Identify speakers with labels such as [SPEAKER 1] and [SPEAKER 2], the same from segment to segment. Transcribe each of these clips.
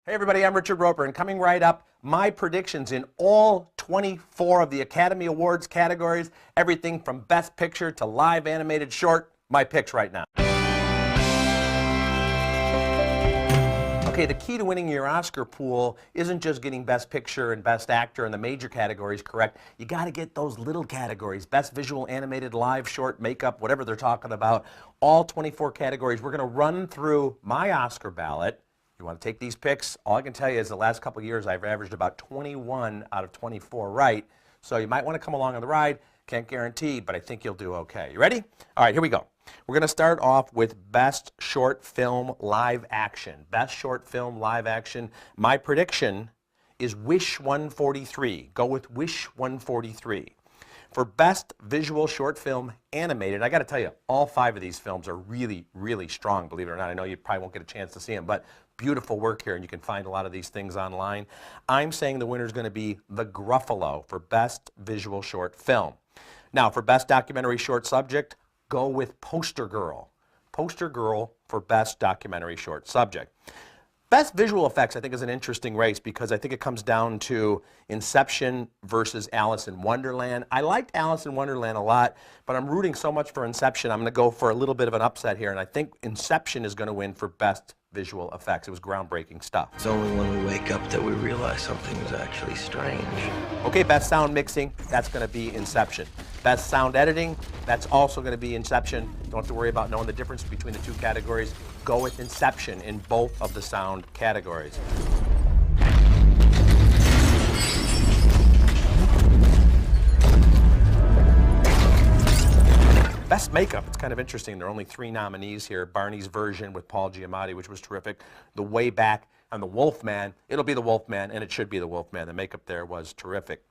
[SPEAKER 1] Hey everybody, I'm Richard Roeper, and coming right up, my predictions in all 24 of the Academy Awards categories, everything from Best Picture to Live Animated Short, my picks right now. Okay, the key to winning your Oscar pool isn't just getting Best Picture and Best Actor in the major categories correct. You got to get those little categories, Best Visual, Animated, Live, Short, Makeup, whatever they're talking about, all 24 categories. We're going to run through my Oscar ballot. You want to take these picks? All I can tell you is the last couple of years I've averaged about 21 out of 24 right. So you might want to come along on the ride. Can't guarantee, but I think you'll do okay. You ready? All right, here we go. We're going to start off with Best Short Film Live Action. Best Short Film Live Action. My prediction is Wish 143. Go with Wish 143. For Best Visual Short Film Animated, I got to tell you, all 5 of these films are really, really strong, believe it or not. I know you probably won't get a chance to see them, but beautiful work here, and you can find a lot of these things online. I'm saying the winner is going to be The Gruffalo for Best Visual Short Film. Now, for Best Documentary Short Subject, go with Poster Girl. Poster Girl for Best Documentary Short Subject. Best Visual Effects, I think, is an interesting race because I think it comes down to Inception versus Alice in Wonderland. I liked Alice in Wonderland a lot, but I'm rooting so much for Inception, I'm going to go for a little bit of an upset here, and I think Inception is going to win for Best Visual Effects. It was groundbreaking stuff.
[SPEAKER 2] It's only when we wake up that we realize something is actually strange.
[SPEAKER 1] Okay, Best Sound Mixing, that's going to be Inception. Best Sound Editing, that's also going to be Inception. Don't have to worry about knowing the difference between the two categories. Go with Inception in both of the sound categories. Best Makeup, it's kind of interesting. There are only 3 nominees here. Barney's Version with Paul Giamatti, which was terrific. The Way Back, and The Wolfman. It'll be The Wolfman, and it should be The Wolfman. The makeup there was terrific.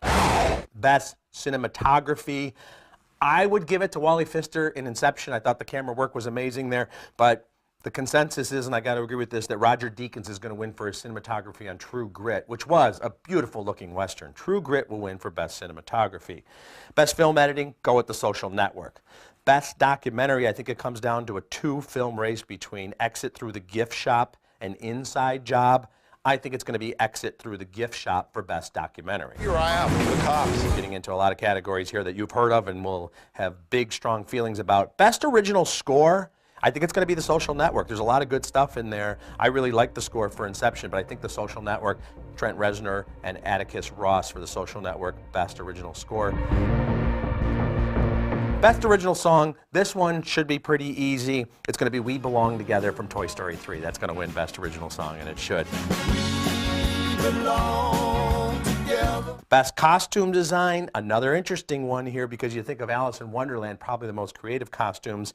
[SPEAKER 1] Best Cinematography, I would give it to Wally Pfister in Inception. I thought the camera work was amazing there, but the consensus is, and I got to agree with this, that Roger Deakins is going to win for his cinematography on True Grit, which was a beautiful looking Western. True Grit will win for Best Cinematography. Best Film Editing, go with The Social Network. Best Documentary, I think it comes down to a 2-film race between Exit Through the Gift Shop and Inside Job. I think it's going to be Exit Through the Gift Shop for Best Documentary.
[SPEAKER 3] Here I am, the cops.
[SPEAKER 1] Getting into a lot of categories here that you've heard of and will have big, strong feelings about. Best Original Score, I think it's going to be The Social Network. There's a lot of good stuff in there. I really like the score for Inception, but I think The Social Network, Trent Reznor and Atticus Ross for The Social Network, Best Original Score. Best Original Song, this one should be pretty easy. It's going to be We Belong Together from Toy Story 3. That's going to win Best Original Song, and it should. Best Costume Design, another interesting one here because you think of Alice in Wonderland, probably the most creative costumes.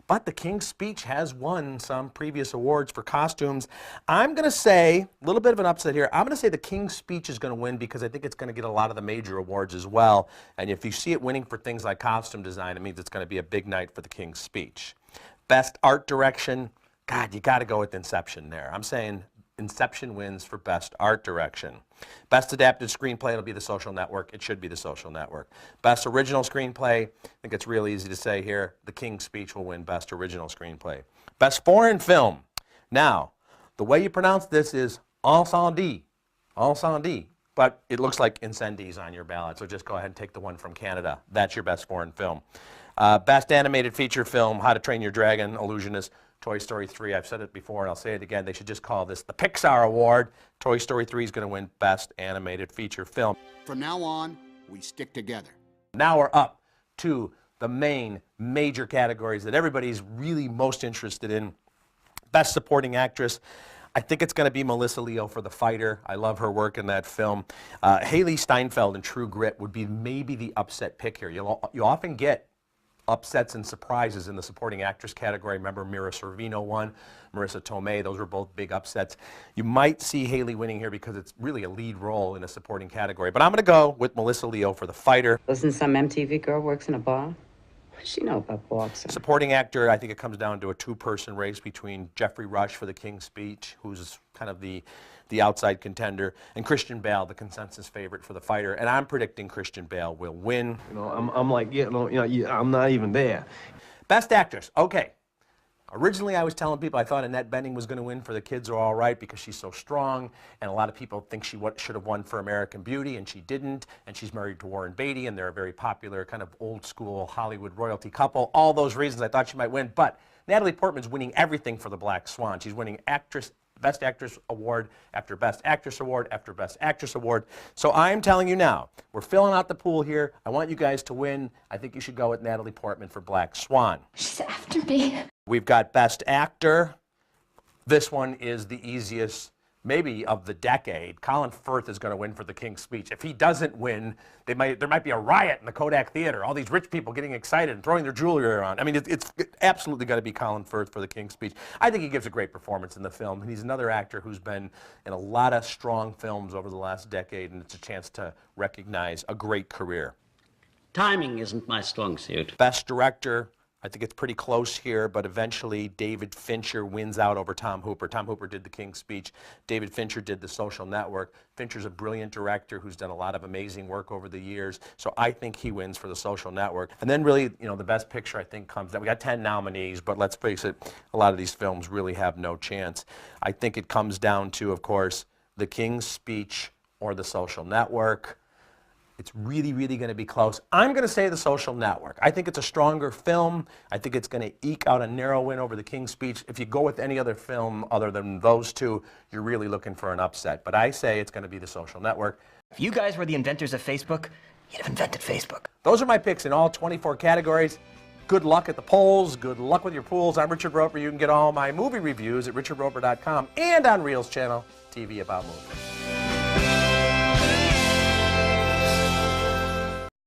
[SPEAKER 1] But The King's Speech has won some previous awards for costumes. I'm going to say, a little bit of an upset here, I'm going to say The King's Speech is going to win because I think it's going to get a lot of the major awards as well. And if you see it winning for things like costume design, it means it's going to be a big night for The King's Speech. Best Art Direction, God, you got to go with Inception there. I'm saying Inception wins for Best Art Direction. Best Adapted Screenplay, it'll be The Social Network. It should be The Social Network. Best Original Screenplay, I think it's real easy to say here, The King's Speech will win Best Original Screenplay. Best Foreign Film. Now, the way you pronounce this is Incendie. Incendie. But it looks like Incendies on your ballot, so just go ahead and take the one from Canada. That's your Best Foreign Film. Best Animated Feature Film, How to Train Your Dragon, Illusionist, Toy Story 3. I've said it before and I'll say it again. They should just call this the Pixar Award. Toy Story 3 is going to win Best Animated Feature Film.
[SPEAKER 3] From now on, we stick together.
[SPEAKER 1] Now we're up to the main major categories that everybody's really most interested in. Best Supporting Actress. I think it's going to be Melissa Leo for The Fighter. I love her work in that film. Haley Steinfeld in True Grit would be maybe the upset pick here. You often get upsets and surprises in the supporting actress category. Remember Mira Sorvino won, Marissa Tomei, those were both big upsets. You might see Haley winning here because it's really a lead role in a supporting category. But I'm going to go with Melissa Leo for The Fighter.
[SPEAKER 4] Listen, some MTV girl works in a bar. What does she know about boxing?
[SPEAKER 1] Supporting actor, I think it comes down to a 2-person race between Jeffrey Rush for The King's Speech, who's kind of the outside contender, and Christian Bale, the consensus favorite for The Fighter. And I'm predicting Christian Bale will win.
[SPEAKER 2] I'm like, I'm not even there.
[SPEAKER 1] Best Actress. Okay. Originally, I was telling people I thought Annette Bening was going to win for The Kids Are All Right because she's so strong, and a lot of people think she should have won for American Beauty, and she didn't, and she's married to Warren Beatty, and they're a very popular kind of old-school Hollywood royalty couple. All those reasons I thought she might win, but Natalie Portman's winning everything for The Black Swan. She's winning Best Actress Award after Best Actress Award after Best Actress Award. So I'm telling you now, we're filling out the pool here. I want you guys to win. I think you should go with Natalie Portman for Black Swan.
[SPEAKER 5] She's after me.
[SPEAKER 1] We've got Best Actor. This one is the easiest, maybe, of the decade. Colin Firth is going to win for The King's Speech. If he doesn't win, there might be a riot in the Kodak Theater. All these rich people getting excited and throwing their jewelry around. I mean, it's absolutely got to be Colin Firth for The King's Speech. I think he gives a great performance in the film. He's another actor who's been in a lot of strong films over the last decade, and it's a chance to recognize a great career.
[SPEAKER 6] Timing isn't my strong suit.
[SPEAKER 1] Best Director. I think it's pretty close here, but eventually David Fincher wins out over Tom Hooper. Tom Hooper did The King's Speech. David Fincher did The Social Network. Fincher's a brilliant director who's done a lot of amazing work over the years, so I think he wins for The Social Network. And then really, you know, the Best Picture, I think, comes down. We got 10 nominees, but let's face it, a lot of these films really have no chance. I think it comes down to, of course, The King's Speech or The Social Network. It's really, really going to be close. I'm going to say The Social Network. I think it's a stronger film. I think it's going to eke out a narrow win over The King's Speech. If you go with any other film other than those two, you're really looking for an upset. But I say it's going to be The Social Network.
[SPEAKER 7] If you guys were the inventors of Facebook, you'd have invented Facebook.
[SPEAKER 1] Those are my picks in all 24 categories. Good luck at the polls. Good luck with your pools. I'm Richard Roeper. You can get all my movie reviews at richardroeper.com and on Reel's channel, TV About Movies.